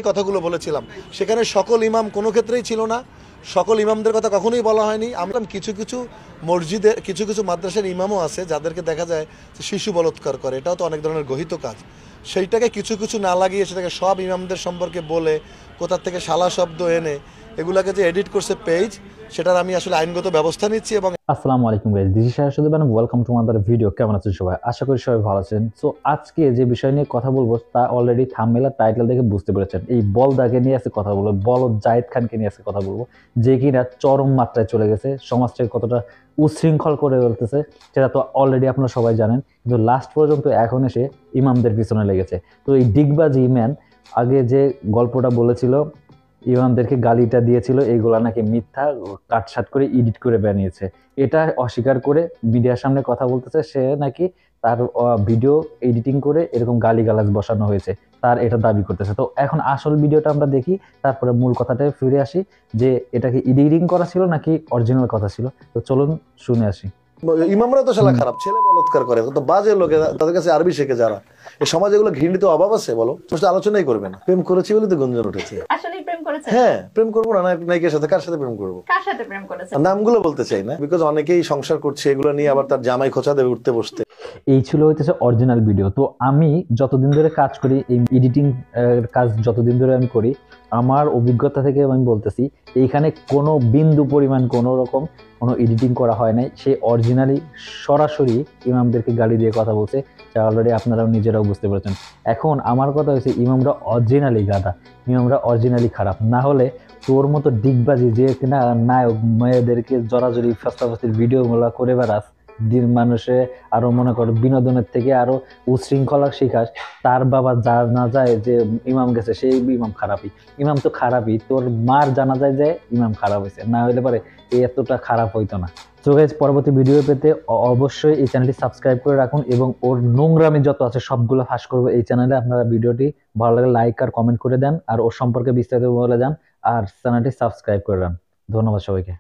কথাগুলো বলেছিলাম সেখানে সকল ইমাম কোনো ক্ষেত্রেই ছিল না, সকল ইমামদের কথা কখনোই বলা হয়নি। আমরা কিছু কিছু মসজিদে কিছু কিছু মাদ্রাসার ইমামও আছে যাদেরকে দেখা যায় যে শিশু বলৎকার করে, এটাও তো অনেক ধরনের গহিত কাজ। সেইটাকে কিছু কিছু না লাগিয়ে সেটাকে সব ইমামদের সম্পর্কে বলে কোথার থেকে শালা শব্দ এনে এগুলাকে যে এডিট করছে পেজ, সেটার আমি আসলে আইনগত ব্যবস্থা নিচ্ছি। এবং আসসালামু আলাইকুম guys, this is Shahsud Banu, welcome to mother video. কেমন আছেন সবাই? আশা করি সবাই ভালো আছেন। সো আজকে যে বিষয় নিয়ে কথা বলবো তা অলরেডি থাম্বনেল আর টাইটেল দেখে বুঝতে পেরেছেন। এই বলদাকে নিয়ে আজকে কথা বলবো, বলদ জায়েদ খানকে নিয়ে আজকে কথা বলবো, যে কিনা চরম মাত্রায় চলে গেছে, সমাজটাকে কতটা উচ্ছৃঙ্খল করে ফেলতেছে সেটা তো অলরেডি আপনারা সবাই জানেন। কিন্তু লাস্ট পর্যন্ত এখন এসে ইমামদের পিছনে লেগেছে। তো এই ডিগবাজি ম্যান আগে যে গল্পটা বলেছিল, ইমামদেরকে গালিটা দিয়েছিল, এইগুলা নাকি মিথ্যা, কাটসাট করে এডিট করে বানিয়েছে, এটা অস্বীকার করে মিডিয়ার সামনে কথা বলতেছে। সে নাকি তার ভিডিও এডিটিং করে এরকম গালিগালাজ বসানো হয়েছে, তার এটা দাবি করতেছে। তো এখন আসল ভিডিওটা আমরা দেখি, তারপরে মূল কথাটায় ফিরে আসি যে এটা কি এডিটিং করা ছিল নাকি অরিজিনাল কথা ছিল। তো চলুন শুনে আসি। ইমামরা তো শালা খারাপ, ছেলে বলৎকার করে, তো বাজে লোকে, তাদের কাছে আরবি শেখে যারা। এই সমাজে এগুলো ঘৃণিত অভাব আছে বলো, আলোচনাই করবে না। প্রেম করেছি বলে তো গুঞ্জন উঠেছে। আসলে প্রেম করেছে? হ্যাঁ, প্রেম করবো না নায়িকার সাথে? কার সাথে প্রেম করবো? কার সাথে প্রেম করেছে? নামগুলো বলতে চাই না, বিকজ অনেকেই সংসার করছে, এগুলো নিয়ে আবার তার জামাই খোঁচা দেবে উঠতে বসতে। এই ছিল হইতেছে অরিজিনাল ভিডিও। তো আমি যতদিন ধরে কাজ করি, এই এডিটিং কাজ যতদিন ধরে আমি করি, আমার অভিজ্ঞতা থেকে আমি বলতেছি এইখানে কোনো বিন্দু পরিমাণ কোনো রকম কোনো এডিটিং করা হয় নাই। সে অরিজিনালি সরাসরি ইমামদেরকে গালি দিয়ে কথা বলছে, যা অলরেডি আপনারাও নিজেরাও বুঝতে পেরেছেন। এখন আমার কথা হচ্ছে ইমামরা অরিজিনালি গাধা, ইমামরা অরিজিনালি খারাপ। না হলে তোর মতো ডিগবাজি যে কিনা নায়ক মেয়েদেরকে জড়াজড়ি ফাস্তাফাস্তির ভিডিওগুলো করে বেড়াস, দিন মানুষে আরো মনে করো বিনোদনের থেকে আরো উচ্ছৃঙ্খলা শিখাস, তার বাবা যা না যায় যে ইমাম গেছে সেই ইমাম খারাপই। ইমাম তো খারাপই, তোর মার জানা যায় যে ইমাম খারাপ হয়েছে, না হইলে পারে এতটা খারাপ হইতো না। তো গাইস, পরবর্তী ভিডিও পেতে অবশ্যই এই চ্যানেলটি সাবস্ক্রাইব করে রাখুন এবং ওর নোংরামি যত আছে সবগুলো ফাঁস করবো এই চ্যানেলে। আপনারা ভিডিওটি ভালো লাগে লাইক আর কমেন্ট করে দেন, আর ওর সম্পর্কে বিস্তারিত বলে যান, আর চ্যানেলটি সাবস্ক্রাইব করে দেন। ধন্যবাদ সবাইকে।